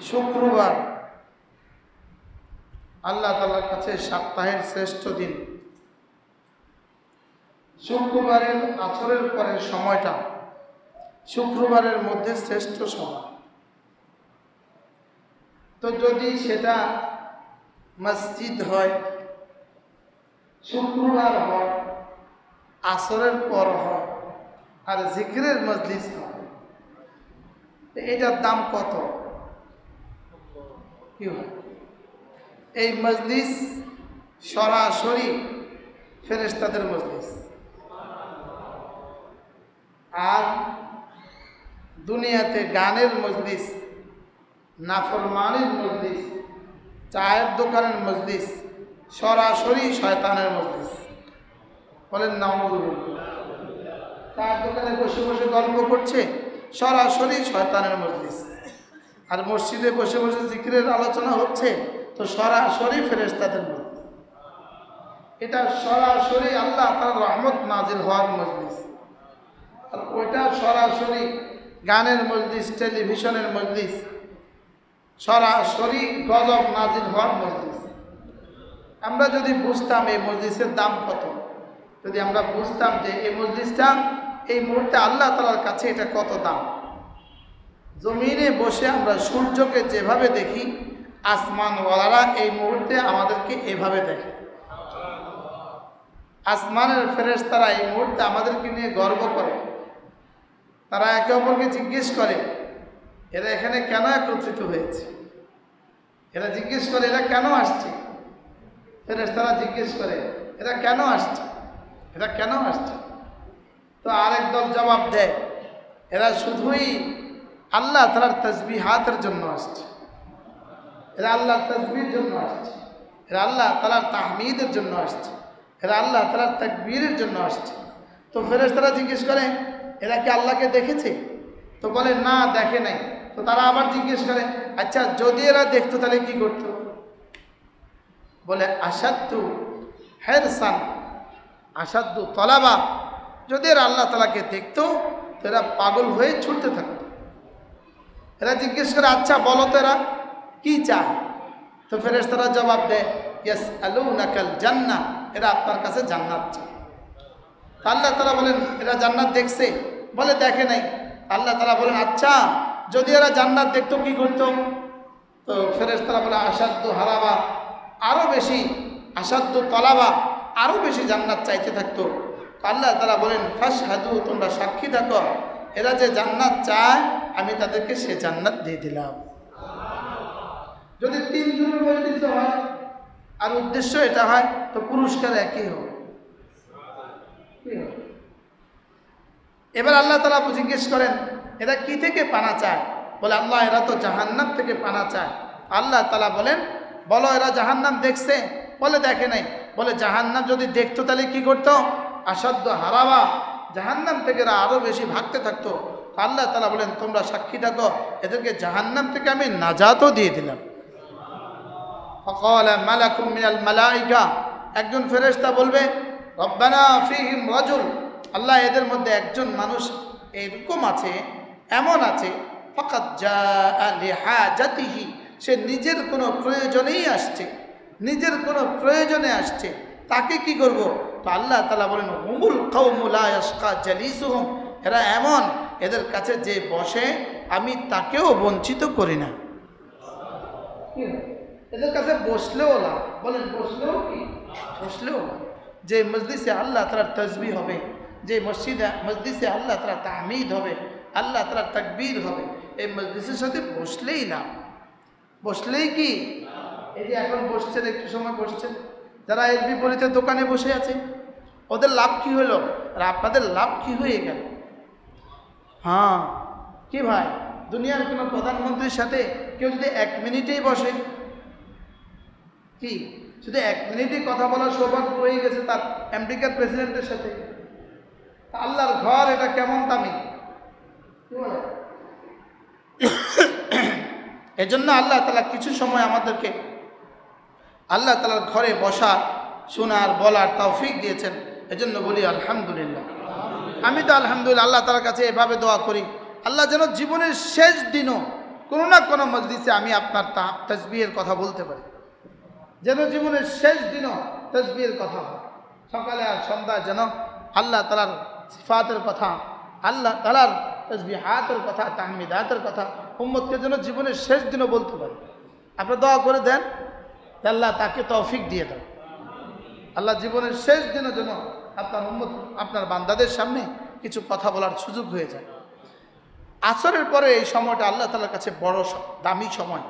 শুক্রবার আল্লাহ তাআলার কাছে সপ্তাহের শ্রেষ্ঠ দিন। শুক্রবারের আসরের পরের সময়টা শুক্রবারের মধ্যে শ্রেষ্ঠ সময়। তো যদি সেটা মসজিদ হয়, শুক্রবার হয়, আসরের পর হয়, আর জিকিরের মজলিস হয়, এটার দাম কত? কি হয়? এই মজলিস সরাসরি ফেরেশতাদের মজলিস, আর দুনিয়াতে গানের মজলিস, নাফরমানির মজলিস, চায়ের দোকানের মজলিস সরাসরি শয়তানের মজলিস। বলেন নাউযুবিল্লাহ। চায়ের দোকানে বসে বসে গল্প করছে, সরাসরি শয়তানের মজলিস। আর মসজিদে বসে বসে জিকিরের আলোচনা হচ্ছে, তো সরাসরি ফেরেশতাদের মজলিস। এটা সরাসরি আল্লাহ তাআলার রহমত নাজিল হওয়ার মজলিস। আর ওইটা সরাসরি গানের মজলিস, টেলিভিশনের মজলিস, সরাসরি গজব নাজিল হওয়ার মজলিস। আমরা যদি বুঝতাম এই মজলিসের দাম কত, যদি আমরা বুঝতাম যে এই মজলিসটা এই মুহূর্তে আল্লাহ তাআলার কাছে এটা কত দাম। জমিনে বসে আমরা সূর্যকে যেভাবে দেখি, আসমানওয়ালারা এই মুহূর্তে আমাদেরকে এভাবে দেখে। আসমানের ফেরেশতারা এই মুহূর্তে আমাদেরকে নিয়ে গর্ব করে। তারা একে অপরকে জিজ্ঞেস করে, এরা এখানে কেন একত্রিত হয়েছে? এরা জিজ্ঞেস করে, এরা কেন আসছে? ফেরেশতারা জিজ্ঞেস করে, এরা কেন আসছে? এরা কেন আসছে? তো আরেক দল জবাব দেয়, এরা শুধুই আল্লাহ তাআলার তাসবিহাতের জন্য আসছে, এরা আল্লাহর তাসবিহের জন্য আসছে, এরা আল্লাহ তাআলার তাহমিদের জন্য আসছে, এরা আল্লাহ তাআলার তাকবীরের জন্য আসছে। তো ফেরেশতারা জিজ্ঞেস করে, এরা কি আল্লাহকে দেখেছে? তো বলে না, দেখে নাই। তো তারা আবার জিজ্ঞেস করে, আচ্ছা যদি এরা দেখতো তাহলে কি করতো? বলে আসাদ্দু হিরসান আসাদ্দু তলাবা, যদি এরা আল্লাহ তাআলাকে দেখতো তো এরা পাগল হয়ে ছুটতে থাকতো। এরা জিজ্ঞেস করে, আচ্ছা বলো তো এরা কি চায়? তো ফেরেশতারা জবাব দেয়, ইয়াসআলুনাকাল জান্নাহ, এরা আপনার কাছে জান্নাত চায়। আল্লাহ তাআলা বলেন, এরা জান্নাত দেখছে? বলে দেখে নাই। আল্লাহ তাআলা বলেন, আচ্ছা যদি এরা জান্নাত দেখতো কি করতো? তো ফেরেশতারা বলে আসাদ্দু হারাবা, আরো বেশি, আসাদ্দু তলাবা, আরো বেশি জান্নাত চাইতে থাকতো। আল্লাহ তাআলা বলেন, ফাশহাদু, তোমরা সাক্ষী থাকো, এরা যে জান্নাত চায় আমি তাদেরকে সে জান্নাত দিয়ে দিলাম। যদি 3 জনের মজলিস হয় আর উদ্দেশ্য এটা হয়, তো পুরস্কার একই হবে। এবার আল্লাহ তাআলা জিজ্ঞেস করেন, এরা কি থেকে পানা চায়? বলে আল্লাহ, এরা তো জাহান্নাম থেকে পানা চায়। আল্লাহ তাআলা বলেন, বলো এরা জাহান্নাম দেখছে? বলে দেখে নাই। বলে জাহান্নাম যদি দেখতো তাহলে কি করতো? আসাদ্দু হারাবা, জাহান্নাম থেকে এরা আরো বেশি ভাগতে থাকতো। আল্লাহ তাআলা বলেন, তোমরা সাক্ষী থাকো, এদেরকে জাহান্নাম থেকে আমি নাজাতও দিয়ে দিলাম। ফাকালা মালাকুম মিনাল মালাইকা, একজন ফেরেশতা বলবে, রব্বানা ফীহিম রাজুল, আল্লাহ এদের মধ্যে একজন মানুষ এরকম আছে, এমন আছে, ফাকাদ জাআ লিহাজাতিহি, সে নিজের কোনো প্রয়োজনেই আসছে, নিজের কোনো প্রয়োজনে আসছে, তাকে কি করব? তো আল্লাহ তাআলা বলেন, হুমুল কওমু লা ইয়াশকা জালিসুহুম, এরা এমন, এদের কাছে যে বসে আমি তাকেও বঞ্চিত করি না। এদের কাছে বসলেও না, বলেন বসলেও কি? বসলেও না। যে মজলিসে আল্লাহ তাআলার তাসবিহ হবে, যে মজলিসে আল্লাহ তাআলার তাহমিদ হবে, আল্লাহ তাআলার তাকবীর হবে, এই মজলিসের সাথে বসলেই না। বসলেই কি? এই যে এখন বসছেন, একটু সময় বসছেন, যারা এর বিপরীতে দোকানে বসে আছে, ওদের লাভ কি হলো? আর আপনাদের লাভ কি হয়ে গেল? হ্যাঁ কি ভাই, দুনিয়ার কোনো প্রধানমন্ত্রীর সাথে কেউ যদি 1 মিনিটেই বসে, কি শুধু 1 মিনিটই কথা বলার সৌভাগ্য হয়ে গেছে তার আমেরিকার প্রেসিডেন্টের সাথে? আল্লাহর ঘর এটা কেমন দামি! এজন্য আল্লাহ তাআলা কিছু সময় আমাদেরকে আল্লাহ তাআলার ঘরে বসার, শোনার, বলার তৌফিক দিয়েছেন। এজন্য বলি আলহামদুলিল্লাহ। আমি তো আলহামদুলিল্লাহ আল্লাহ তাআলার কাছে এভাবে দোয়া করি, আল্লাহ যেন জীবনের শেষ দিনও কোনো না কোনো মজলিসে আমি আপনার তাসবিহের কথা বলতে পারি, যেন জীবনের শেষ দিনও তাসবিহের কথা হয়। সকালে আর সন্ধ্যায় যেন আল্লাহ তাআলার সিফাতের কথা, আল্লাহ তাআলার তাসবিহাতের কথা, তাহমিদাতের কথা উম্মতকে যেন জীবনের শেষ দিনও বলতে পারে। আপনি দোয়া করে দেন, আল্লাহ তাকে তৌফিক দিয়ে দেন। আল্লাহ জীবনের শেষ দিনও যেন আপনার উম্মত, আপনার বান্দাদের সামনে কিছু কথা বলার সুযোগ হয়ে যায়। আসরের পরে এই সময়টা আল্লাহ তাআলার কাছে বড় দামি সময়।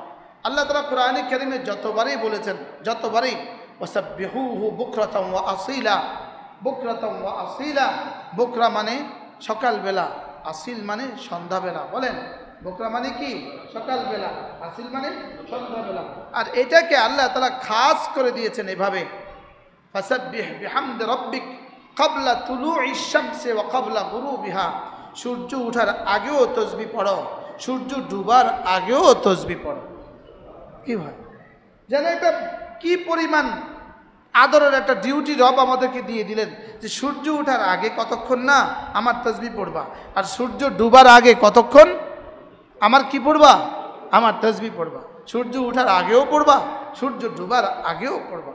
আল্লাহ তাআলা কোরআনে কারীমে যতবারই বলেছেন, যতবারই ওয়াসাব্বিহুহু বুকরাতাম ওয়া আসীলা, বুকরাতাম ওয়া আসীলা। বুকরা মানে সকালবেলা, আসিল মানে সন্ধ্যাবেলা। বলেন, বুকরা মানে কি? সকালবেলা, আসিল মানে সন্ধ্যাবেলা। আর এটাকে আল্লাহ তাআলা খাস করে দিয়েছেন এভাবে, ফাসাব্বিহ বিহামদি রাব্বিক ক্বাবলা তুলুইশ শামসি ওয়া ক্বাবলা গুরুবিহা। সূর্য ওঠার আগেও তসবিহ পড়ো, সূর্য ডুবার আগেও তসবিহ পড়ো। কি ভাই, যেন এটা কি পরিমাণ আদরের একটা ডিউটি রব আমাদেরকে দিয়ে দিলেন, যে সূর্য ওঠার আগে কতক্ষণ না আমার তসবিহ পড়বা, আর সূর্য ডুবার আগে কতক্ষণ আমার কি পড়বা? আমার তসবিহ পড়বা। সূর্য ওঠার আগেও পড়বা, সূর্য ডুবার আগেও পড়বা।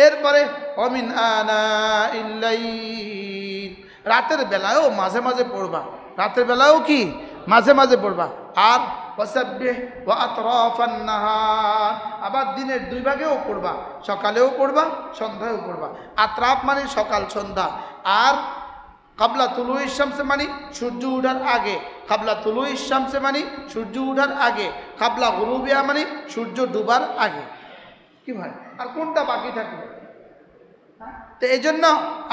এরপরে অমিন আনা ইল্লাইল, রাতের বেলায়ও মাঝে মাঝে পড়বা, রাতের বেলায়ও কি মাঝে মাঝে পড়বা। আর ওয়াসাব্বিহ ওয়া আতরাফান নাহার, আবার দিনের দুই ভাগেও পড়বা, সকালেও পড়বা, সন্ধ্যায়ও পড়বা। আতরাফ মানে সকাল সন্ধ্যা, আর ক্বাবলা তুলুইশ শামসে মানে সূর্য ওঠার আগে, ক্বাবলা তুলুইশ শামসে মানে সূর্য ওঠার আগে, ক্বাবলা গুরুবিহা মানে সূর্য ডুবার আগে। কি ভাই, আর কোনটা বাকি থাকবে? তো এই জন্য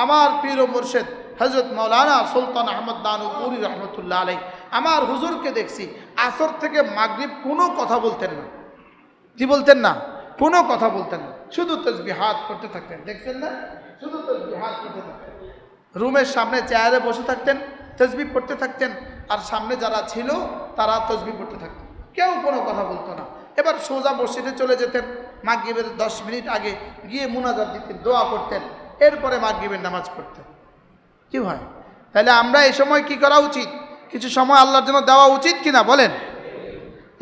আমার পীর ও মুর্শিদ হযরত মাওলানা সুলতান আহমদ দানুপুরি রহমতুল্লাহ আলাইহি, আমার হুজুরকে দেখছি আসর থেকে মাগরিব কোনো কথা বলতেন না। কি বলতেন না? কোনো কথা বলতেন না, শুধু তাসবিহাত করতে থাকতেন। দেখছেন না, শুধু তাসবিহাত করতে থাকতেন। রুমের সামনে চেয়ারে বসে থাকতেন, তাসবিহ পড়তে থাকতেন, আর সামনে যারা ছিল তারা তাসবিহ পড়তে থাকতেন, কেউ কোনো কথা বলতো না। এবার সোজা মসজিদে চলে যেতেন, মাগরিবের 10 মিনিট আগে গিয়ে মুনাজাত দিতেন, দোয়া করতেন, এরপরে মাগরিবের নামাজ পড়তেন। কি হয়, তাহলে আমরা এই সময় কি করা উচিত? কিছু সময় আল্লাহর জন্য দেওয়া উচিত কিনা বলেন?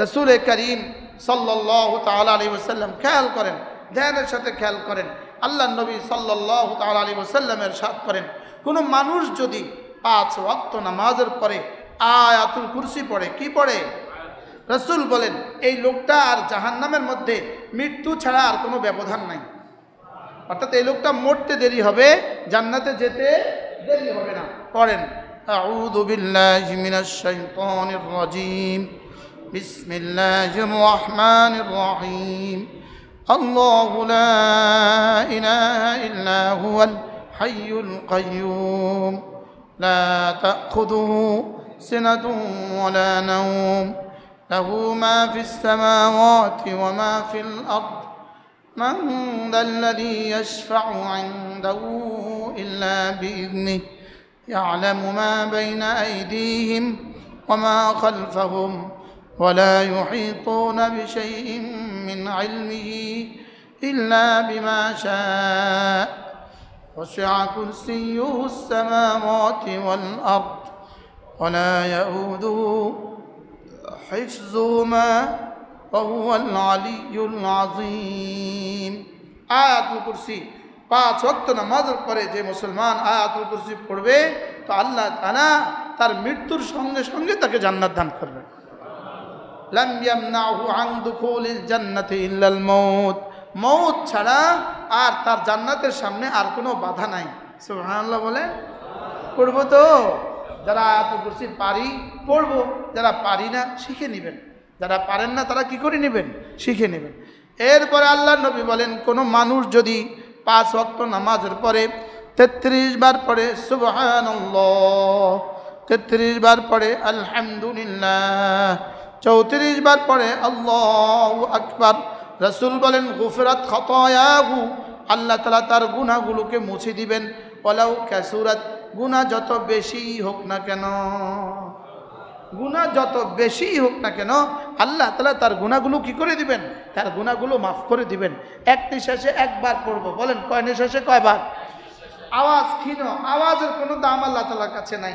রাসূল করিম সাল্লাল্লাহু তাআলা আলাইহি ওয়াসাল্লাম খেয়াল করেন, ধ্যানের সাথে খেয়াল করেন, আল্লাহর নবী সাল্লাল্লাহু তাআলা আলাইহি ওয়াসাল্লামের সাথ করেন, কোনো মানুষ যদি 5 ওয়াক্ত নামাজের পরে আয়াতুল কুরসি পড়ে, কি পড়ে? রাসূল বলেন এই লোকটা আর জাহান্নামের মধ্যে মৃত্যু ছাড়া আর কোনো ব্যবধান নাই। অর্থাৎ এই লোকটা মরতে দেরি হবে, জান্নাতে যেতে দেরি হবে না। পড়েন, আউযু বিল্লাহি মিনাশ শাইতানির রাজীম, বিসমিল্লাহির রহমানির রহিম, আল্লাহু লা ইলাহা ইল্লা হুয়াল হাইয়ুল কাইয়্যুম, লা তাখুযুহু সিনাতুন ওয়া লা নাওম, লাহু মা ফিস সামাওয়াতি ওয়া মা ফিল আরদ, من ذا الذي يشفع عنده إلا بإذنه، يعلم ما بين أيديهم وما خلفهم ولا يحيطون بشيء من علمه إلا بما شاء، وسع كرسيه السماوات والأرض ولا يؤوده حفظهما وهو العلي العظيم। আয়াতুল কুরসি 5 ওয়াক্ত নামাজের পরে যে মুসলমান আয়াতুল কুরসি পড়বে, তো আল্লাহ তাআলা তার মৃত্যুর সঙ্গে সঙ্গে তাকে জান্নাত দান করবে। লাম ইয়ামনাহু আন দুখুলিল জান্নাতি ইল্লাল মাউত, মউত ছাড়া আর তার জান্নাতের সামনে আর কোনো বাধা নাই। সুবহানাল্লাহ বলে পড়বো তো, যারা আয়াতুল কুরসি পারি পড়বো, যারা পারি না শিখে নেবেন, যারা পারেন না তারা কি করে নেবেন? শিখে নেবেন। এরপরে আল্লাহর নবী বলেন কোনো মানুষ যদি 5 ওয়াক্ত নামাজের পরে 33 বার পড়ে সুবহানাল্লাহ, 33 বার পড়ে আলহামদুলিল্লাহ, 34 বার পড়ে আল্লাহু আকবার, রাসূল বলেন গুফরাত খাতায়াহু, আল্লাহ তাআলা তার গুনাহগুলোকে মুছে দিবেন। ওয়ালাউ কাসুরাত, গুনাহ যত বেশি হোক না কেন, গুনাহ যত বেশি হোক না কেন আল্লাহ তাআলা তার গুনাহগুলো কি করে দিবেন? তার গুনাহগুলো মাফ করে দিবেন। এক নিঃশ্বাসে একবার পড়বো, বলেন কয় নিঃশ্বাসে কয়বার? আওয়াজ ক্ষীণ, আওয়াজের কোনো দাম আল্লাহ তাআলার কাছে নাই।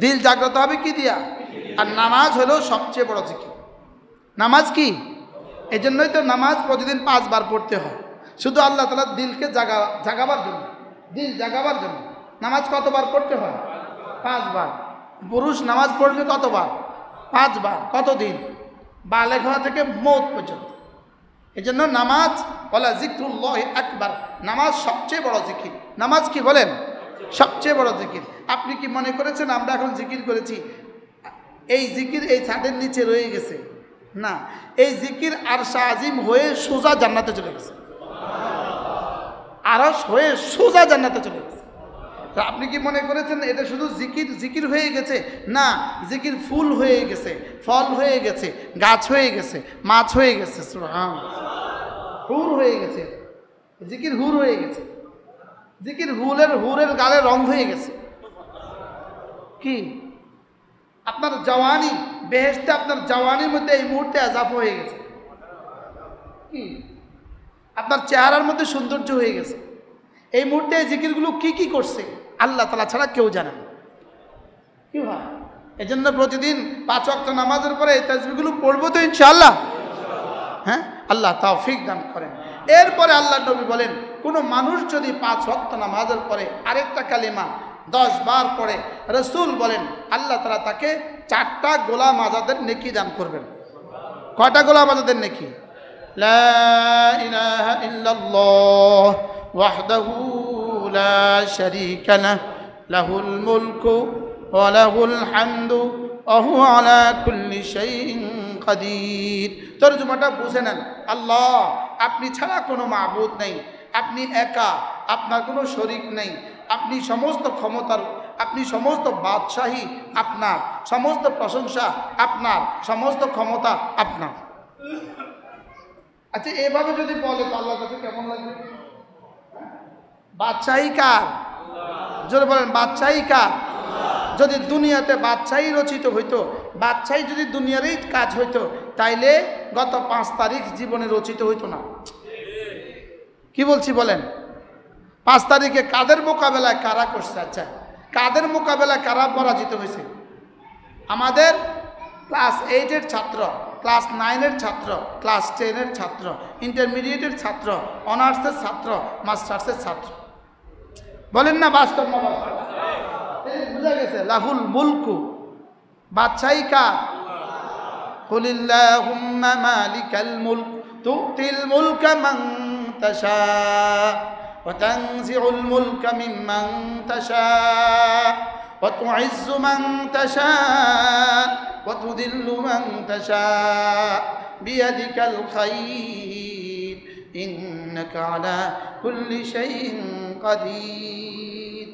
দিল জাগ্রত হবে কি দিয়া? আর নামাজ হলো সবচেয়ে বড় জিকির। নামাজ কি? এই জন্যই তো নামাজ প্রতিদিন 5 বার পড়তে হয়, শুধু আল্লাহ তাআলা দিলকে জাগাবার জন্য, দিল জাগাবার জন্য। নামাজ কতবার পড়তে হয়? 5 বার। পুরুষ নামাজ পড়বে কতবার? 5 বার। কতদিন? বালেগ হওয়া থেকে মৌত পর্যন্ত। এই জন্য নামাজ বলা জিক্রুল্লাহ আকবার, নামাজ সবচেয়ে বড় জিকির। নামাজ কি বলেন? সবচেয়ে বড় জিকির। আপনি কি মনে করেছেন আমরা এখন জিকির করেছি, এই জিকির এই ছাদের নিচে রয়ে গেছে? না, এই জিকির আরশ আজিম হয়ে সোজা জান্নাতে চলে গেছে, আরশ হয়ে সোজা জান্নাতে চলে গেছে। তা আপনি কি মনে করেছেন এটা শুধু জিকির জিকির হয়ে গেছে? না, জিকির ফুল হয়ে গেছে, ফল হয়ে গেছে, গাছ হয়ে গেছে, মাছ হয়ে গেছে, হুর হয়ে গেছে। জিকির হুর হয়ে গেছে। জিকির হুরের গালে রং হয়ে গেছে। কি? আপনার জওয়ানি, বেহেশতে আপনার জওয়ানির মধ্যে এই মুহূর্তে আযাব হয়ে গেছে। কি? আপনার চেহারার মধ্যে সৌন্দর্য হয়ে গেছে। এই মুহূর্তে এই জিকিরগুলো কি কি করছে আল্লাহ তাআলা ছাড়া কেউ জানে না। কি হয়? এই জন্য প্রতিদিন 5 ওয়াক্ত নামাজের পরে এই তাসবিহগুলো পড়বো তো ইনশাআল্লাহ। হ্যাঁ, আল্লাহ তৌফিক দান করেন। এরপরে আল্লাহ নবী বলেন, কোনো মানুষ যদি 5 ওয়াক্ত নামাজের পরে আরেকটা কালিমা 10 বার পড়ে, রাসূল বলেন আল্লাহ তাআলা তাকে 4টা গোলাম আজাদের নেকি দান করবেন। কয়টা গোলাম আজাদের নেকি? লা ইলাহা ইল্লাল্লাহ ওয়াহদাহু লা শারীকা লাহ, লাহুল মুলকু ওয়া লাহুল হামদু ওয়া হুয়া আলা কুল্লি শাইইন কাদির। তরজমাটা বুঝে নেন। আল্লাহ, আপনি ছাড়া কোনো মাবুদ নেই, আপনি একা, আপনার কোনো শরীক নেই, আপনি সমস্ত ক্ষমতার, আপনি সমস্ত বাদশাহী আপনার, সমস্ত প্রশংসা আপনার, সমস্ত ক্ষমতা আপনার। আচ্ছা, এভাবে যদি বলে তো আল্লাহর কাছে কেমন লাগবে? বাদশাহী কার? জোরে বলেন, বাদশাহী কার? যদি দুনিয়াতে বাদশাহী রচিত হইতো, বাদশাহী যদি দুনিয়ারই কাজ হইতো, তাইলে গত 5 তারিখ জীবনে রচিত হইতো না। কি বলছি বলেন? 5 তারিখে কাদের মোকাবেলায় কারা করছে? আচ্ছা, কাদের মোকাবেলায় কারা পরাজিত হয়েছে? আমাদের ক্লাস 8-এর ছাত্র, ক্লাস 9-এর ছাত্র, ক্লাস 10-এর ছাত্র, ইন্টারমিডিয়েটের ছাত্র, অনার্সের ছাত্র, মাস্টার্সের ছাত্র। বলেন না বাস্তব না বাস্তব? বুঝা গেছে। লাহুল মুলকু, বাদশাহী কার? কুলিল্লাহুম্মা মালিকাল মুলক তুতিল মুলকা মান তাশা ওয়া তানজিউল মুলকা মিম্মান তাশা ওয়া তুইজ্জু মান তাশা ওয়া তুযিল্লু মান তাশা বিয়াদিকাল খায়র ইন্নাকা আলা কুল্লি শাইইন কাদির।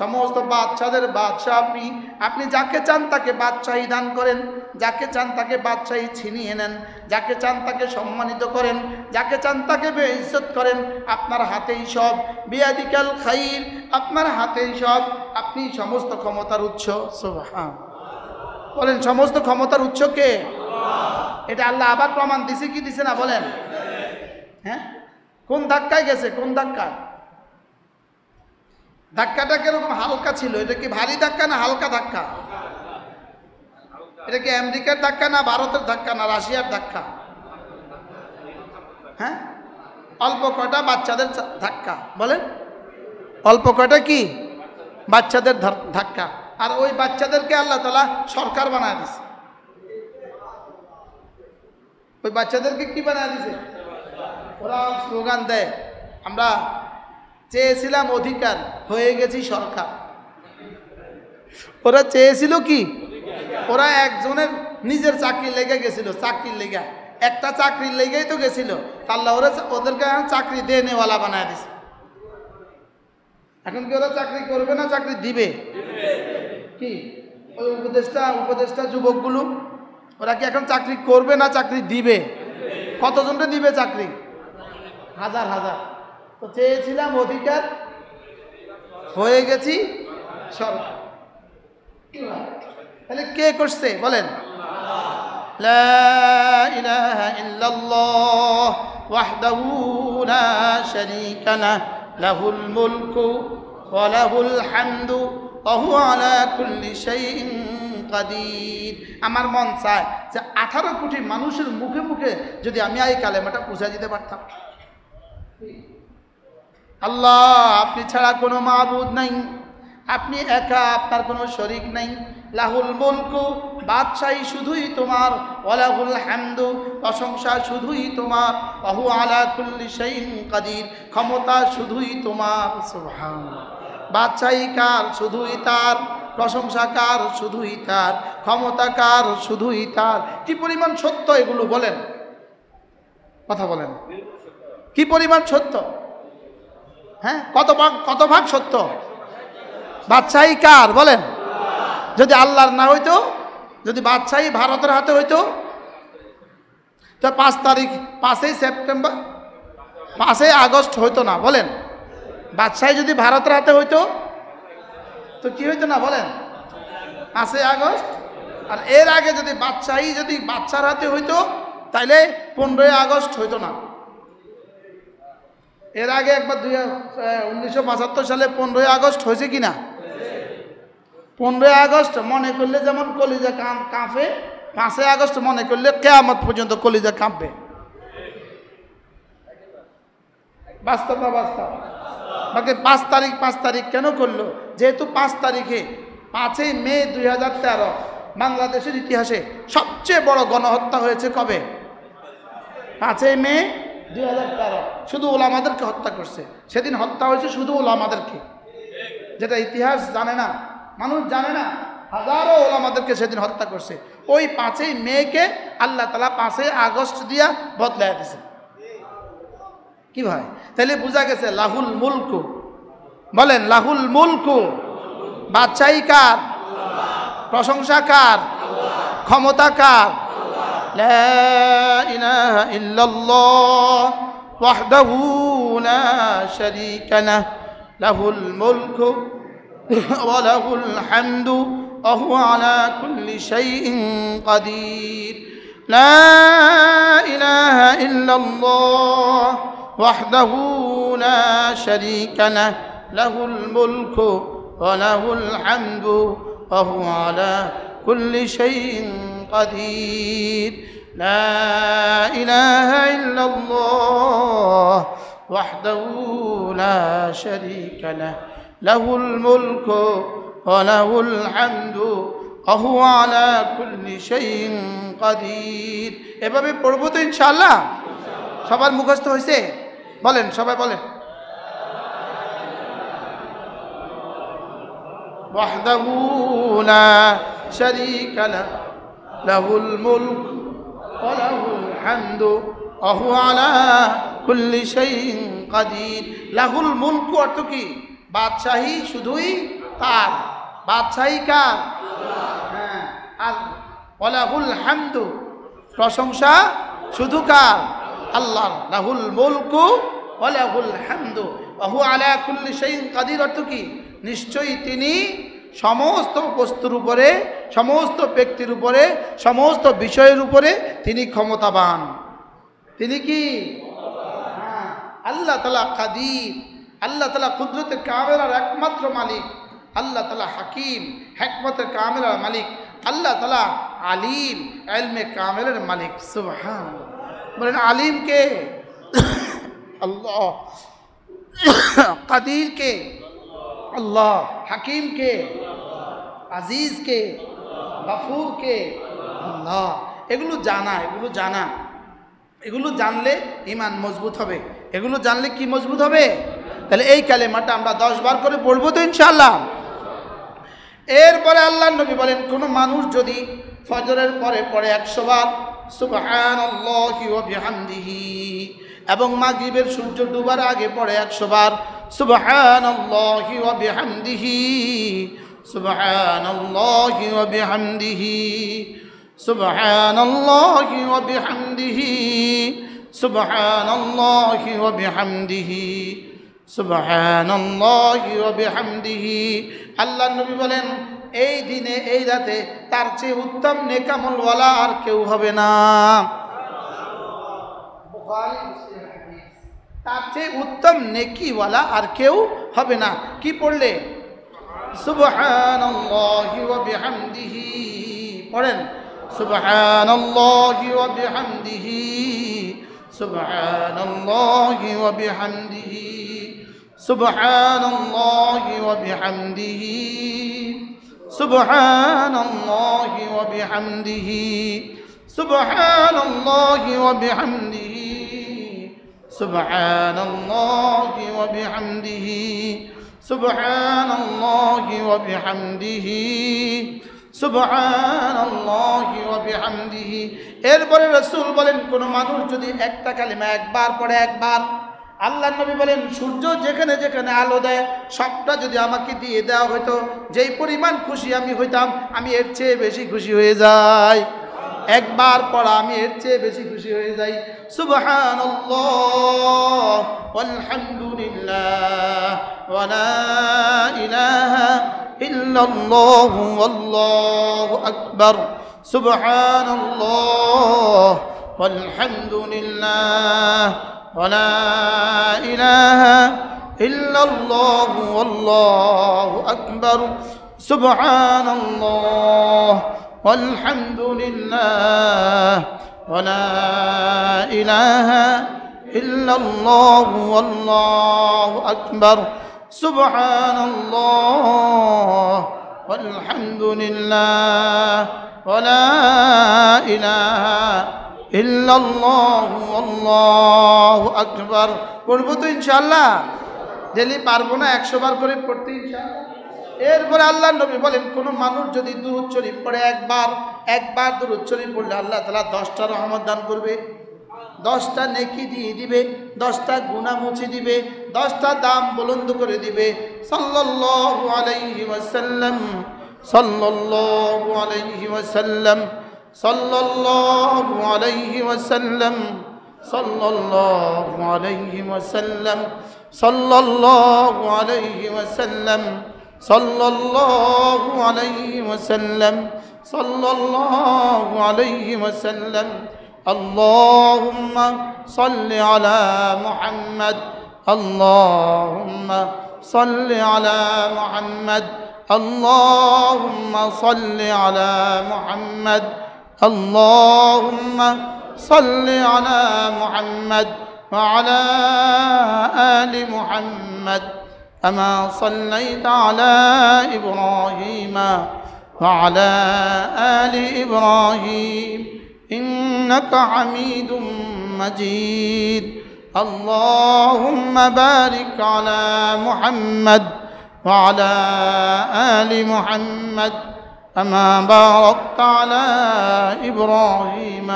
সমস্ত বাদশাদের বাদশাহ আপনি। আপনি যাকে চান তাকে বাদশাহী দান করেন, যাকে চান তাকে বাদশাহী ছিনিয়ে নেন, যাকে চান তাকে সম্মানিত করেন, যাকে চান তাকে বেইজ্জত করেন। আপনার হাতেই সব। বিয়াদিকাল খাইর, আপনার হাতেই সব। আপনি সমস্ত ক্ষমতার উৎস। সুবহান। বলেন, সমস্ত ক্ষমতার উৎস কে? এটা আল্লাহ আবার প্রমাণ দিছে কি দিছে না বলেন? হ্যাঁ, কোন ধাক্কায় গেছে? কোন ধাক্কায়? ধাক্কাটা কিরকম হালকা ছিল? এটা কি ভারী ধাক্কা না হালকা ধাক্কা? এটা কি আমেরিকার ধাক্কা না ভারতের ধাক্কা না রাশিয়ার ধাক্কা? হ্যাঁ, অল্প কয়টা বাচ্চাদের ধাক্কা। বলেন, অল্প কয়টা কি বাচ্চাদের ধাক্কা। আর ওই বাচ্চাদেরকে আল্লাহ তাআলা সরকার বানায় দিছে। ওই বাচ্চাদেরকে কি বানায় দিছে? ওরা স্লোগান দেয়, আমরা চেয়েছিলাম অধিকার, হয়ে গেছি সরকার। ওরা চেয়েছিল কি? ওরা একজনের নিজের চাকরি লেগে গেছিল, চাকরির লেগে, একটা চাকরির লেগেই তো গেছিল। আল্লাহ ওদেরকে চাকরি দিয়ে নেওয়ালা বানায় দিছে। এখন কি ওরা চাকরি করবে না চাকরি দিবে? কি ওই উপদেষ্টা যুবকগুলো, ওরা কি এখন চাকরি করবে না চাকরি দিবে? কতজনকে দিবে চাকরি? হাজার হাজার। তো চেয়েছিলাম অধিকার, হয়ে গেছি সরকার। তাহলে কে করছে বলেন? লা ইলাহা ইল্লাল্লাহ ওয়াহদাহু লা শারীকা লাহ, লাহুল মুলকু ওয়া লাহুল হামদু ওয়া হুয়া আলা কুল্লি শাইইন কাদির। আমার মন চায় যে 18 কোটি মানুষের মুখে মুখে যদি আমি এই কালেমাটা পৌঁছে দিতে পারতাম। আল্লাহ, আপনি ছাড়া কোনো মাবুদ নাই, আপনি একা, আপনার কোনো শরীক নাই। লাহুল মুলকু, বাদশাহী শুধুই তোমার। ওয়ালাহুল হামদু, প্রশংসা শুধুই তোমার। ওয়া হুয়া আলা কুল্লি শাইইন কাদির, ক্ষমতা শুধুই তোমার। সুবহানাল্লাহ। বাদশাহী কার? শুধুই তার। প্রশংসা কার? শুধুই তার। ক্ষমতা কার? শুধুই তার। কি পরিমাণ সত্য এগুলো বলেন, কথা বলেন, কি পরিমাণ সত্য? হ্যাঁ, কত ভাগ সত্য? বাদশাহী কার বলেন? যদি আল্লাহর না হইতো, যদি বাদশাহী ভারতের হাতে হইতো, তো 5 তারিখ, 5ই সেপ্টেম্বর, 5ই আগস্ট হইতো না বলেন? বাদশাহী যদি ভারতের হাতে হইতো তো কি হইতো না বলেন? 5ই আগস্ট। আর এর আগে যদি বাদশাহী যদি বাচ্চার হাতে হইতো তাইলে 15ই আগস্ট হইতো না। এর আগে একবার 1975 সালে 15ই আগস্ট হয়েছে কিনা? 15ই আগস্ট মনে করলে যেমন কলিজা কাঁপে, 5ই আগস্ট মনে করলে কিয়ামত পর্যন্ত কলিজা কাঁপবে। বাস্তব না বাস্তব? বাকি 5 তারিখ কেন করলো? যেহেতু 5 তারিখে 5ই মে 2013 বাংলাদেশের ইতিহাসে সবচেয়ে বড় গণহত্যা হয়েছে। কবে? 5ই মে 2013। শুধু ওলামাদেরকে হত্যা করছে সেদিন। হত্যা হয়েছে শুধু ওলামাদেরকে, যেটা ইতিহাস জানে না, মানুষ জানে না। হাজারো ওলামাদেরকে সেদিন হত্যা করছে। ওই 5ই মেকে আল্লাহ তাআলা 5ই আগস্ট দিয়া বদলায় দিয়েছে। কি ভাই? তাহলে বোঝা গেছে লাহুল মুলকু, বলেন লাহুল মুলকু। বাদশাহী কার? প্রশংসা কার? ক্ষমতা কার? লা ইলাহা ইল্লাল্লাহ ওয়াহদাহু লা শারীকা লাহ, লাহুল মুলকু ওয়া লাহুল হামদু ওয়া হুয়া আলা কুল্লি শাইইন কাদির। লা ইলাহা ইল্লাল্লাহ ওয়াহদাহু লা শারীকা লাহ, লাহুল মুলকু ওয়া লাহুল হামদু ওয়া হুয়া আলা কুল্লি শাইইন কাদির। লা ইলাহা ইল্লাল্লাহ ওয়াহদাহু লা শারীকা লাহ, লাহুল মুলকু ওয়া লাহুল হামদু ওয়া হুয়া আলা কুল্লি শাইইন কাদির। এভাবে পড়বো তো ইনশাআল্লাহ। সবার মুখস্থ হয়েছে? বলেন, সবাই বলেন। ওয়াহদাহু লা শারীকা লাহ, লাহুল মুলক ওয়া লাহুল হামদু ওয়া হুয়া আলা কুল্লি শাইইন কাদির। লাহুল মুলক অর্থ কি? বাদশাহী শুধুই তার। বাদশাহী কার? হ্যাঁ। আর ওয়া লাহুল হামদু, প্রশংসা শুধু কার? আল্লাহর। লাহুল মুলকু ওয়া লাহুল হামদু ওয়া হুয়া আলা কুল্লি শাইইন কাদির অর্থ কি? নিশ্চয়ই তিনি সমস্ত বস্তুর উপরে, সমস্ত ব্যক্তির উপরে, সমস্ত বিষয়ের উপরে তিনি ক্ষমতাবান। তিনি কি? হ্যাঁ, আল্লাহ তাআলা কাদির। আল্লাহ তাআলা কুদরতের কামেলার একমাত্র মালিক। আল্লাহ তাআলা হাকিম, হিকমতের কামেলার মালিক। আল্লাহ তাআলা আলিম, ইলমে কামেলের মালিক। সুবহানাল্লাহ। বলেন আলিম কে? আল্লাহ। কাদির কে? আল্লাহ। হাকিম কে? আজিজ কে? গফুর কে? আল্লাহ। এগুলো জানা, এগুলো জানা, এগুলো জানলে ঈমান মজবুত হবে। এগুলো জানলে কি মজবুত হবে? তাহলে এই কালেমাটা আমরা 10 বার করে পড়বো তো ইনশাআল্লাহ। এরপরে আল্লাহর নবী বলেন, কোন মানুষ যদি ফজরের পরে পড়ে 100 বার সুবহানাল্লাহি ওয়া বিহামদিহি, এবং মাগরিবের সূর্য ডুবার আগে পড়ে 100 বার সুবহানাল্লাহি ওয়া বিহামদিহি, সুবহানাল্লাহি ওয়া বিহামদিহি, সুবহানাল্লাহি ওয়া বিহামদিহি, সুবহানাল্লাহি ওয়া বিহামদিহি, সুবহানাল্লাহি ওয়া বিহামদিহি। আল্লাহর নবী বলেন, এই দিনে এই রাতে তার চেয়ে উত্তম নেকামলওয়ালা আর কেউ হবে না। বুখারী মুসলিম হাদিস। তার চেয়ে উত্তম নেকিওয়ালা আর কেউ হবে না। কি পড়লে? সুবহানাল্লাহি ওয়া বিহামদিহি পড়েন, সুবহানাল্লাহি ওয়া বিহামদিহি, সুবহানাল্লাহি ওয়া বিহামদিহি, সুবহানাল্লাহি ওয়া বিহামদিহি, সুবহানাল্লাহি ওয়া বিহামদিহি, সুবহানাল্লাহি ওয়া বিহামদিহি, সুবহানাল্লাহি ওয়া বিহামদিহি, সুবহানাল্লাহি ওয়া বিহামদিহি, সুবহানাল্লাহি ওয়া বিহামদিহি। এরপরে রাসূল বলেন, কোন মানুষ যদি একটা কালিমা একবার পড়ে, একবার, আল্লাহর নবী বলেন সূর্য যেখানে যেখানে আলো দেয় সবটা যদি আমাকে দিয়ে দেওয়া হতো, যেই পরিমাণ খুশি আমি হইতাম, আমি এর চেয়ে বেশি খুশি হয়ে যাই। একবার পড়া আমি এর চেয়ে বেশি খুশি হয়ে যাই। সুবহানাল্লাহ ওয়ালহামদুলিল্লাহ ওয়া লা ইলাহা ইল্লাল্লাহ ওয়াল্লাহু আকবার। সুবহানাল্লাহ ওয়ালহামদুলিল্লাহ ওয়া লা ইলাহা ইল্লাল্লাহ ওয়াল্লাহু আকবার। সুবহানাল্লাহ والحمد لله ولا إله إلا الله والله أكبر. سبحان الله والحمد لله ولا إله إلا الله والله أكبر. পড়বো তো ইনশাআল্লাহ? ডেলি পারবো না 100 বার করে পড়তে ইনশাআল্লাহ। এরপরে আল্লাহ নবী বলেন, কোন মানুষ যদি দুরূদ শরীফ পড়ে, একবার দুরূদ শরীফ পড়লে আল্লাহ তাআলা 10টা রহমত দান করবে, 10টা নেকি দিয়ে দিবে, 10টা গুনাহ মুছে দিবে, 10টা দাম বুলন্দ করে দিবে। সাল্লাল্লাহু আলাইহি ওয়াসাল্লাম, সাল্লাল্লাহু আলাইহি ওয়াসাল্লাম, সাল্লাল্লাহু আলাইহি ওয়াসাল্লাম, সাল্লাল্লাহু আলাইহি ওয়াসাল্লাম, সাল্লাল্লাহু আলাইহি ওয়াসাল্লাম, সাল্লাল্লাহু আলাইহি ওয়াসাল্লাম, সাল্লাল্লাহু আলাইহি ওয়াসাল্লাম। আল্লাহুম্মা সাল্লি আলা মুহাম্মাদ, আল্লাহুম্মা সাল্লি আলা মুহাম্মাদ, আল্লাহুম্মা সাল্লি আলা মুহাম্মাদ, আল্লাহুম্মা সাল্লি আলা মুহাম্মাদ ওয়া আলা আলি মুহাম্মাদ كما صليت على إبراهيم وعلى آل إبراهيم إنك حميد مجيد. اللهم بارك على محمد وعلى آل محمد كما باركت على إبراهيم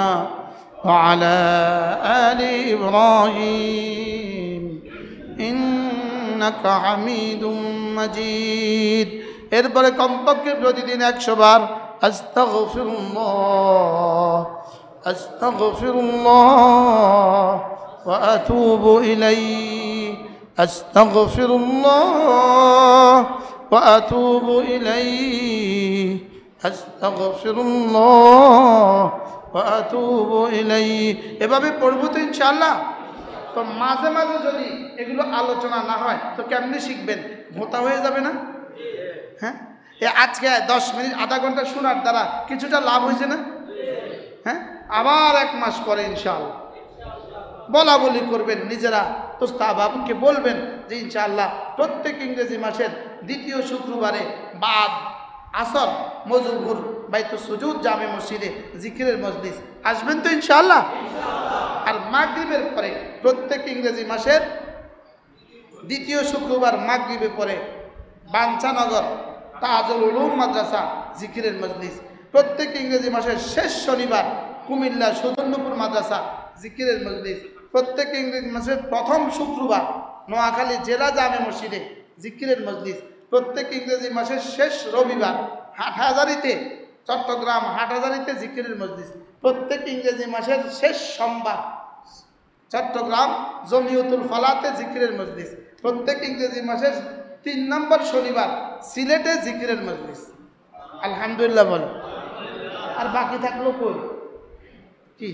وعلى آل إبراهيم ইন্নাকা হামিদুম মাজিদ। এরপরে কমপক্ষে প্রতিদিন 100 বার আস্তাগফিরুল্লাহ, আস্তাগফিরুল্লাহ ওয়া আতুবু ইলাইহি, আস্তাগফিরুল্লাহ ওয়া আতুবু ইলাইহি, আস্তাগফিরুল্লাহ ওয়া আতুবু ইলাইহি। এভাবে পড়বো তো ইনশাআল্লাহ। তো মাঝে মাঝে যদি এগুলো আলোচনা না হয় তো কেমনি শিখবেন? ভোতা হয়ে যাবে না? হ্যাঁ, আজকে 10 মিনিট আধা ঘন্টা শোনার দ্বারা কিছুটা লাভ হয়েছে না? হ্যাঁ, আবার 1 মাস পরে ইনশাআল্লাহ বলা বলি করবেন, নিজেরা তোস্তাবাবকে বলবেন যে ইনশাআল্লাহ প্রত্যেক ইংরেজি মাসের 2য় শুক্রবারে বাদ আসর মজুবুর বাইতুস সুজুদ জামে মসজিদে জিকিরের মজলিস আসবেন তো ইনশাআল্লাহ। আর মাগরিবের পরে প্রত্যেক ইংরেজি মাসের 2য় শুক্রবার মাগরিবে পরে বাঞ্ছানগর তাজুল উলুম মাদ্রাসা জিকিরের মজলিস, প্রত্যেক ইংরেজি মাসের শেষ শনিবার কুমিল্লা সুদর্ণপুর মাদ্রাসা জিকিরের মজলিস, প্রত্যেক ইংরেজি মাসের প্রথম শুক্রবার নোয়াখালী জেলা জামে মসজিদে জিকিরের মজলিস, প্রত্যেক ইংরেজি মাসের শেষ রবিবার হাটহাজারীতে চট্টগ্রাম হাটহাজারীতে জিকিরের মজলিস, প্রত্যেক ইংরেজি মাসের শেষ সোমবার চট্টগ্রাম জমিয়তুল ফালাতে জিকিরের মজলিস, প্রত্যেক ইংরেজি মাসের 3 নম্বর শনিবার সিলেটে জিকিরের মজলিস। আলহামদুলিল্লাহ বল। আর বাকি থাকলো কই? কি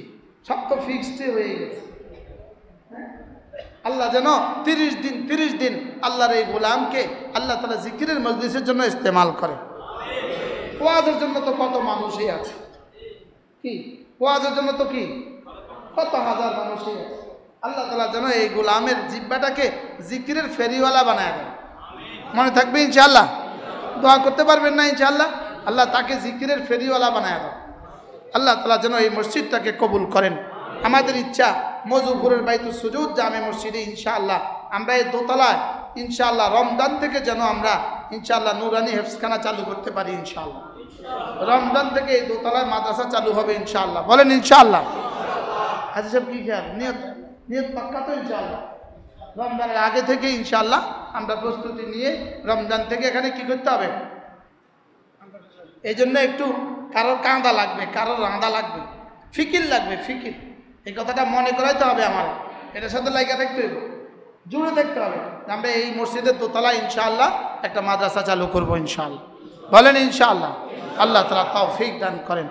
সব তো ফিক্সড হয়ে গেছে। আল্লাহ যেন 30 দিন আল্লাহর এই গোলামকে আল্লাহ তাআলা জিকিরের মজলিসের জন্য ইস্তেমাল করে। ওয়াজের জন্য তো কত মানুষই আছে, কি ওয়াজের জন্য তো কি কত হাজার মানুষই আছে। আল্লাহ তাআলা যেন এই গোলামের জিহ্বাটাকে জিকিরের ফেরিওয়ালা বানায় দেন। মনে থাকবে ইনশাআল্লাহ? দোয়া করতে পারবেন না ইনশাআল্লাহ? আল্লাহ তাকে জিকিরের ফেরিওয়ালা বানায় দেন। আল্লাহ তাআলা যেন এই মসজিদটাকে কবুল করেন। আমাদের ইচ্ছা মজুপুরের বাইতুল সুজুদ জামে মসজিদে ইনশাআল্লাহ আমরা এই দোতলায় ইনশাআল্লাহ রমজান থেকে যেন আমরা ইনশাআল্লাহ নুরানি হেফজখানা চালু করতে পারি ইনশাআল্লাহ। রমজান থেকে এই দোতলায় মাদ্রাসা চালু হবে ইনশাআল্লাহ। বলেন ইনশাআল্লাহ। হাজী সাহেব কি খেয়াল নিয়ত পাক্কা তো ইনশাআল্লাহ? রমজানের আগে থেকে ইনশাআল্লাহ আমরা প্রস্তুতি নিয়ে রমজান থেকে এখানে কি করতে হবে, এই জন্য একটু কারোর কাঁদা লাগবে, কারোর রাঁদা লাগবে, ফিকির লাগবে, ফিকির। এই কথাটা মনে করাইতে হবে আমার, এটার সাথে লাগা থাকতে হবে, জুড়ে থাকতে হবে। আমরা এই মসজিদের দোতলা ইনশাআল্লাহ একটা মাদ্রাসা চালু করবো ইনশাআল্লাহ। বলেন ইনশাআল্লাহ। আল্লাহ তাআলা তৌফিক দান করেন।